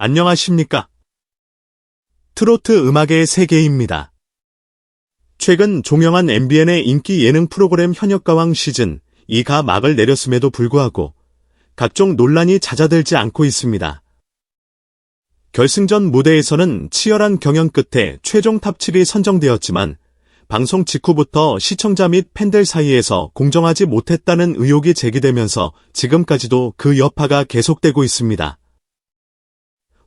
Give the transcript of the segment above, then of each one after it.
안녕하십니까? 트로트 음악의 세계입니다. 최근 종영한 MBN의 인기 예능 프로그램 현역가왕 시즌 2가 막을 내렸음에도 불구하고 각종 논란이 잦아들지 않고 있습니다. 결승전 무대에서는 치열한 경연 끝에 최종 탑 7이 선정되었지만 방송 직후부터 시청자 및 팬들 사이에서 공정하지 못했다는 의혹이 제기되면서 지금까지도 그 여파가 계속되고 있습니다.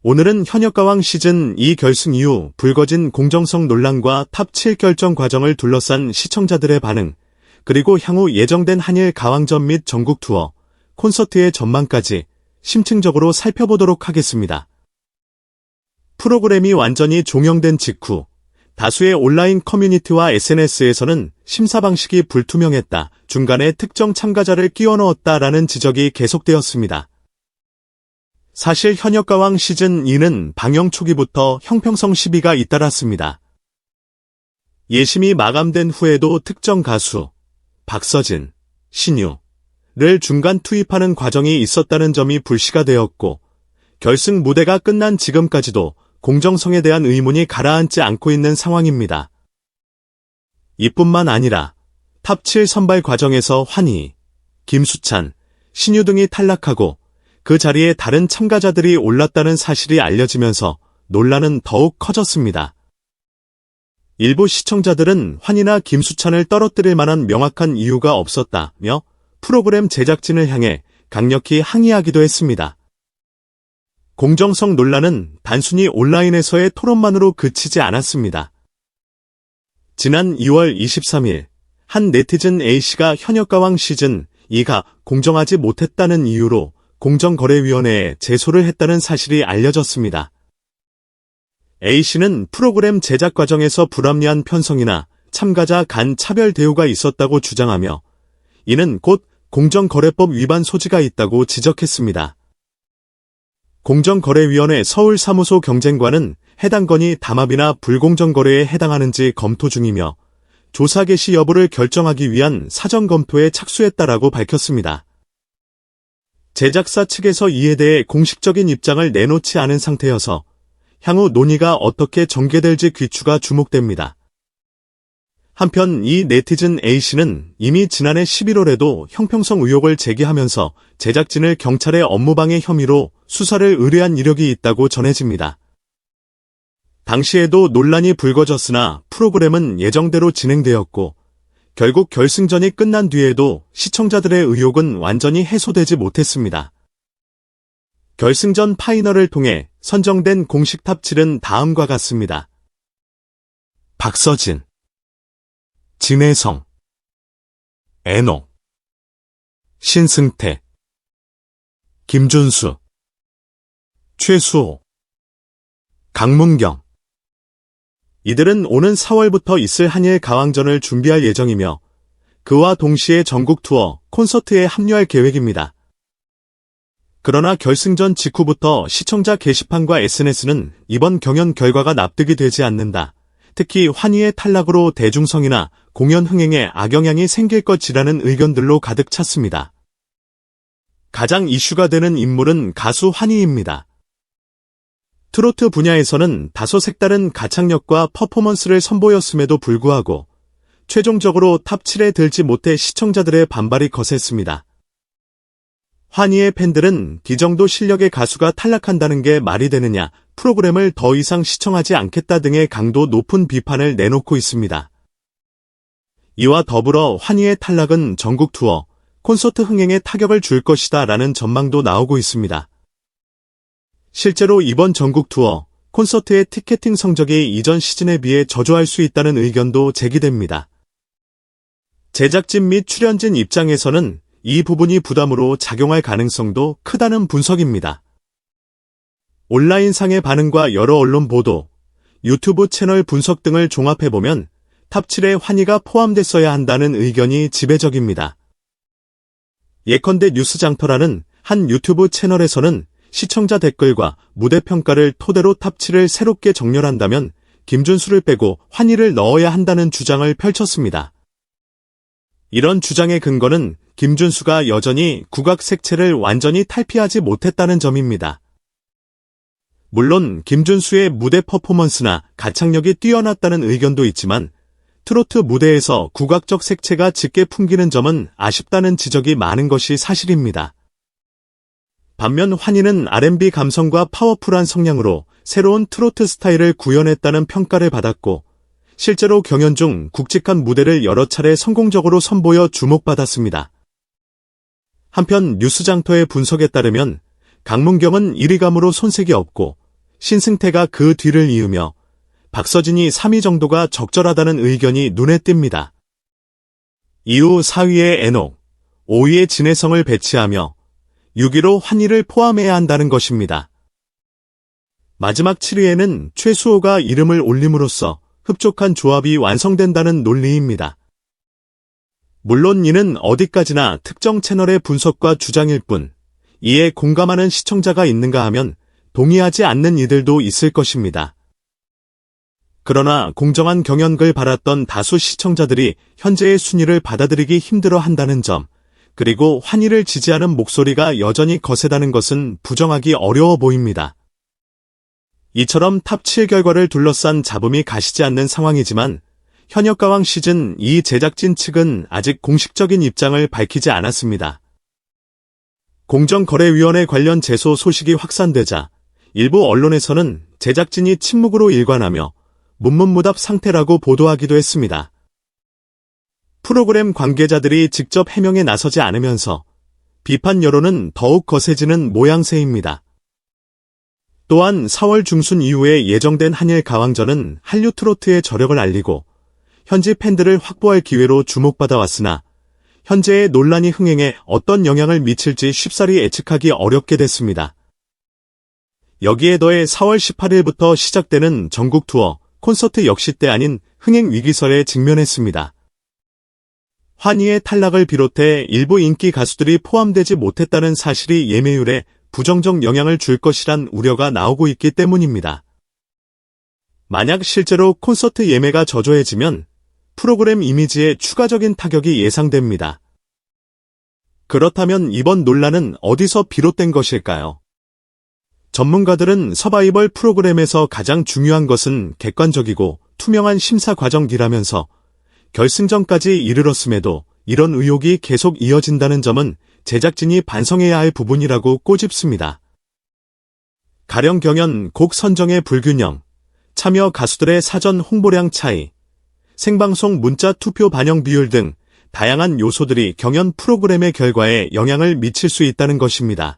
오늘은 현역가왕 시즌 2 결승 이후 불거진 공정성 논란과 탑 7 결정 과정을 둘러싼 시청자들의 반응, 그리고 향후 예정된 한일 가왕전 및 전국 투어, 콘서트의 전망까지 심층적으로 살펴보도록 하겠습니다. 프로그램이 완전히 종영된 직후 다수의 온라인 커뮤니티와 SNS에서는 심사 방식이 불투명했다, 중간에 특정 참가자를 끼워 넣었다라는 지적이 계속되었습니다. 사실 현역가왕 시즌2는 방영 초기부터 형평성 시비가 잇따랐습니다. 예심이 마감된 후에도 특정 가수, 박서진, 신유를 중간 투입하는 과정이 있었다는 점이 불씨가 되었고, 결승 무대가 끝난 지금까지도 공정성에 대한 의문이 가라앉지 않고 있는 상황입니다. 이뿐만 아니라 탑 7 선발 과정에서 환희, 김수찬, 신유 등이 탈락하고 그 자리에 다른 참가자들이 올랐다는 사실이 알려지면서 논란은 더욱 커졌습니다. 일부 시청자들은 환희나 김수찬을 떨어뜨릴 만한 명확한 이유가 없었다며 프로그램 제작진을 향해 강력히 항의하기도 했습니다. 공정성 논란은 단순히 온라인에서의 토론만으로 그치지 않았습니다. 지난 2월 23일 한 네티즌 A씨가 현역가왕 시즌 2가 공정하지 못했다는 이유로 공정거래위원회에 제소를 했다는 사실이 알려졌습니다. A씨는 프로그램 제작 과정에서 불합리한 편성이나 참가자 간 차별 대우가 있었다고 주장하며 이는 곧 공정거래법 위반 소지가 있다고 지적했습니다. 공정거래위원회 서울사무소 경쟁관은 해당 건이 담합이나 불공정 거래에 해당하는지 검토 중이며 조사 개시 여부를 결정하기 위한 사전 검토에 착수했다라고 밝혔습니다. 제작사 측에서 이에 대해 공식적인 입장을 내놓지 않은 상태여서 향후 논의가 어떻게 전개될지 귀추가 주목됩니다. 한편 이 네티즌 A씨는 이미 지난해 11월에도 형평성 의혹을 제기하면서 제작진을 경찰의 업무방해 혐의로 수사를 의뢰한 이력이 있다고 전해집니다. 당시에도 논란이 불거졌으나 프로그램은 예정대로 진행되었고 결국 결승전이 끝난 뒤에도 시청자들의 의혹은 완전히 해소되지 못했습니다. 결승전 파이널을 통해 선정된 공식 탑 7은 다음과 같습니다. 박서진, 진혜성, 애녹, 신승태, 김준수, 최수호, 강문경. 이들은 오는 4월부터 있을 한일 가왕전을 준비할 예정이며 그와 동시에 전국 투어, 콘서트에 합류할 계획입니다. 그러나 결승전 직후부터 시청자 게시판과 SNS는 이번 경연 결과가 납득이 되지 않는다, 특히 환희의 탈락으로 대중성이나 공연 흥행에 악영향이 생길 것이라는 의견들로 가득 찼습니다. 가장 이슈가 되는 인물은 가수 환희입니다. 트로트 분야에서는 다소 색다른 가창력과 퍼포먼스를 선보였음에도 불구하고 최종적으로 탑 7에 들지 못해 시청자들의 반발이 거셌습니다. 환희의 팬들은 이 정도 실력의 가수가 탈락한다는 게 말이 되느냐, 프로그램을 더 이상 시청하지 않겠다 등의 강도 높은 비판을 내놓고 있습니다. 이와 더불어 환희의 탈락은 전국 투어, 콘서트 흥행에 타격을 줄 것이다 라는 전망도 나오고 있습니다. 실제로 이번 전국 투어, 콘서트의 티켓팅 성적이 이전 시즌에 비해 저조할 수 있다는 의견도 제기됩니다. 제작진 및 출연진 입장에서는 이 부분이 부담으로 작용할 가능성도 크다는 분석입니다. 온라인상의 반응과 여러 언론 보도, 유튜브 채널 분석 등을 종합해보면 탑 7에 환희가 포함됐어야 한다는 의견이 지배적입니다. 예컨대 뉴스장터라는 한 유튜브 채널에서는 시청자 댓글과 무대 평가를 토대로 탑 7을 새롭게 정렬한다면 김준수를 빼고 환희를 넣어야 한다는 주장을 펼쳤습니다. 이런 주장의 근거는 김준수가 여전히 국악 색채를 완전히 탈피하지 못했다는 점입니다. 물론 김준수의 무대 퍼포먼스나 가창력이 뛰어났다는 의견도 있지만 트로트 무대에서 국악적 색채가 짙게 풍기는 점은 아쉽다는 지적이 많은 것이 사실입니다. 반면 환희는 R&B 감성과 파워풀한 성량으로 새로운 트로트 스타일을 구현했다는 평가를 받았고 실제로 경연 중 굵직한 무대를 여러 차례 성공적으로 선보여 주목받았습니다. 한편 뉴스장터의 분석에 따르면 강문경은 1위감으로 손색이 없고 신승태가 그 뒤를 이으며 박서진이 3위 정도가 적절하다는 의견이 눈에 띕니다. 이후 4위에 애녹, 5위에 진혜성을 배치하며 6위로 환희를 포함해야 한다는 것입니다. 마지막 7위에는 최수호가 이름을 올림으로써 흡족한 조합이 완성된다는 논리입니다. 물론 이는 어디까지나 특정 채널의 분석과 주장일 뿐, 이에 공감하는 시청자가 있는가 하면 동의하지 않는 이들도 있을 것입니다. 그러나 공정한 경연을 바랐던 다수 시청자들이 현재의 순위를 받아들이기 힘들어 한다는 점, 그리고 환희를 지지하는 목소리가 여전히 거세다는 것은 부정하기 어려워 보입니다. 이처럼 탑 7 결과를 둘러싼 잡음이 가시지 않는 상황이지만 현역가왕 시즌 2 제작진 측은 아직 공식적인 입장을 밝히지 않았습니다. 공정거래위원회 관련 제소 소식이 확산되자 일부 언론에서는 제작진이 침묵으로 일관하며 문문무답 상태라고 보도하기도 했습니다. 프로그램 관계자들이 직접 해명에 나서지 않으면서 비판 여론은 더욱 거세지는 모양새입니다. 또한 4월 중순 이후에 예정된 한일 가왕전은 한류 트로트의 저력을 알리고 현지 팬들을 확보할 기회로 주목받아 왔으나 현재의 논란이 흥행에 어떤 영향을 미칠지 쉽사리 예측하기 어렵게 됐습니다. 여기에 더해 4월 18일부터 시작되는 전국 투어, 콘서트 역시 때 아닌 흥행 위기설에 직면했습니다. 환희의 탈락을 비롯해 일부 인기 가수들이 포함되지 못했다는 사실이 예매율에 부정적 영향을 줄 것이란 우려가 나오고 있기 때문입니다. 만약 실제로 콘서트 예매가 저조해지면 프로그램 이미지에 추가적인 타격이 예상됩니다. 그렇다면 이번 논란은 어디서 비롯된 것일까요? 전문가들은 서바이벌 프로그램에서 가장 중요한 것은 객관적이고 투명한 심사 과정이라면서 결승전까지 이르렀음에도 이런 의혹이 계속 이어진다는 점은 제작진이 반성해야 할 부분이라고 꼬집습니다. 가령 경연, 곡 선정의 불균형, 참여 가수들의 사전 홍보량 차이, 생방송 문자 투표 반영 비율 등 다양한 요소들이 경연 프로그램의 결과에 영향을 미칠 수 있다는 것입니다.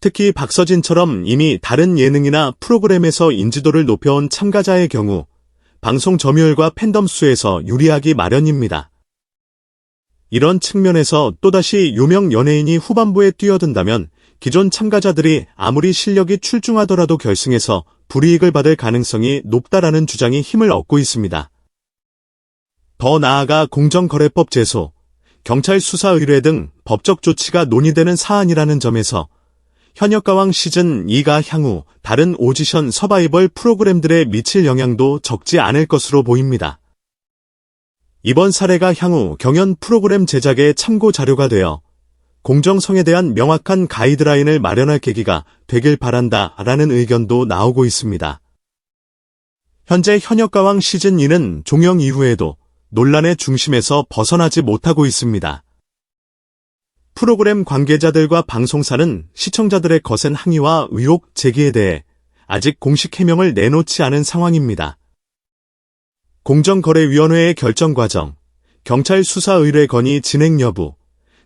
특히 박서진처럼 이미 다른 예능이나 프로그램에서 인지도를 높여온 참가자의 경우 방송 점유율과 팬덤 수에서 유리하기 마련입니다. 이런 측면에서 또다시 유명 연예인이 후반부에 뛰어든다면 기존 참가자들이 아무리 실력이 출중하더라도 결승에서 불이익을 받을 가능성이 높다라는 주장이 힘을 얻고 있습니다. 더 나아가 공정거래법 제소, 경찰 수사 의뢰 등 법적 조치가 논의되는 사안이라는 점에서 현역가왕 시즌 2가 향후 다른 오디션 서바이벌 프로그램들에 미칠 영향도 적지 않을 것으로 보입니다. 이번 사례가 향후 경연 프로그램 제작에 참고 자료가 되어 공정성에 대한 명확한 가이드라인을 마련할 계기가 되길 바란다라는 의견도 나오고 있습니다. 현재 현역가왕 시즌 2는 종영 이후에도 논란의 중심에서 벗어나지 못하고 있습니다. 프로그램 관계자들과 방송사는 시청자들의 거센 항의와 의혹 제기에 대해 아직 공식 해명을 내놓지 않은 상황입니다. 공정거래위원회의 결정 과정, 경찰 수사 의뢰 건의 진행 여부,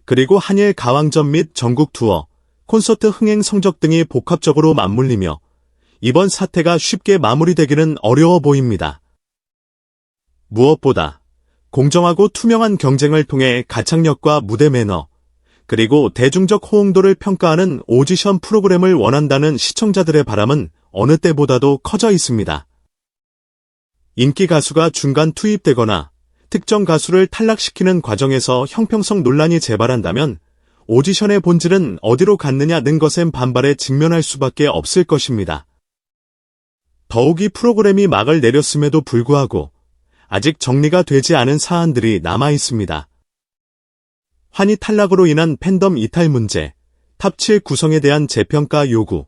그리고 한일 가왕전 및 전국 투어, 콘서트 흥행 성적 등이 복합적으로 맞물리며 이번 사태가 쉽게 마무리되기는 어려워 보입니다. 무엇보다 공정하고 투명한 경쟁을 통해 가창력과 무대 매너, 그리고 대중적 호응도를 평가하는 오디션 프로그램을 원한다는 시청자들의 바람은 어느 때보다도 커져 있습니다. 인기 가수가 중간 투입되거나 특정 가수를 탈락시키는 과정에서 형평성 논란이 재발한다면 오디션의 본질은 어디로 갔느냐 는 것엔 반발에 직면할 수밖에 없을 것입니다. 더욱이 프로그램이 막을 내렸음에도 불구하고 아직 정리가 되지 않은 사안들이 남아 있습니다. 환희 탈락으로 인한 팬덤 이탈 문제, 탑 7 구성에 대한 재평가 요구,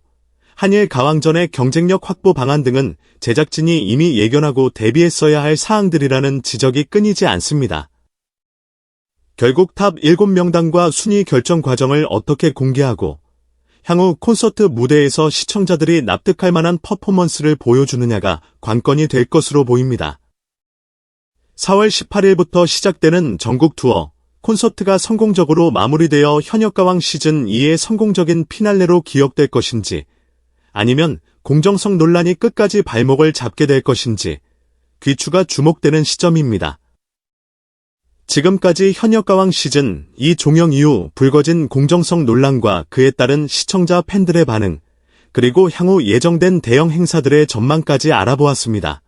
한일 가왕전의 경쟁력 확보 방안 등은 제작진이 이미 예견하고 대비했어야 할 사항들이라는 지적이 끊이지 않습니다. 결국 탑 7명단과 순위 결정 과정을 어떻게 공개하고 향후 콘서트 무대에서 시청자들이 납득할 만한 퍼포먼스를 보여주느냐가 관건이 될 것으로 보입니다. 4월 18일부터 시작되는 전국 투어, 콘서트가 성공적으로 마무리되어 현역가왕 시즌 2의 성공적인 피날레로 기억될 것인지, 아니면 공정성 논란이 끝까지 발목을 잡게 될 것인지 귀추가 주목되는 시점입니다. 지금까지 현역가왕 시즌 2 종영 이후 불거진 공정성 논란과 그에 따른 시청자 팬들의 반응, 그리고 향후 예정된 대형 행사들의 전망까지 알아보았습니다.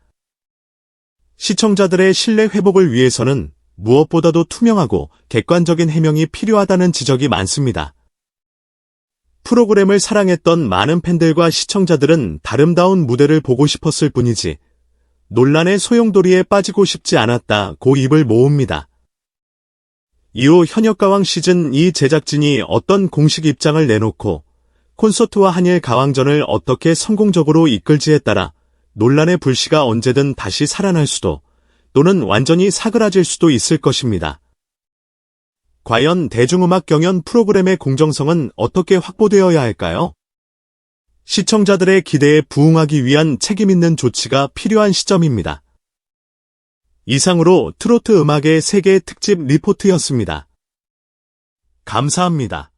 시청자들의 신뢰 회복을 위해서는 무엇보다도 투명하고 객관적인 해명이 필요하다는 지적이 많습니다. 프로그램을 사랑했던 많은 팬들과 시청자들은 아름다운 무대를 보고 싶었을 뿐이지 논란의 소용돌이에 빠지고 싶지 않았다고 입을 모읍니다. 이후 현역가왕 시즌 2 제작진이 어떤 공식 입장을 내놓고 콘서트와 한일 가왕전을 어떻게 성공적으로 이끌지에 따라 논란의 불씨가 언제든 다시 살아날 수도 또는 완전히 사그라질 수도 있을 것입니다. 과연 대중음악 경연 프로그램의 공정성은 어떻게 확보되어야 할까요? 시청자들의 기대에 부응하기 위한 책임있는 조치가 필요한 시점입니다. 이상으로 트로트 음악의 세계 특집 리포트였습니다. 감사합니다.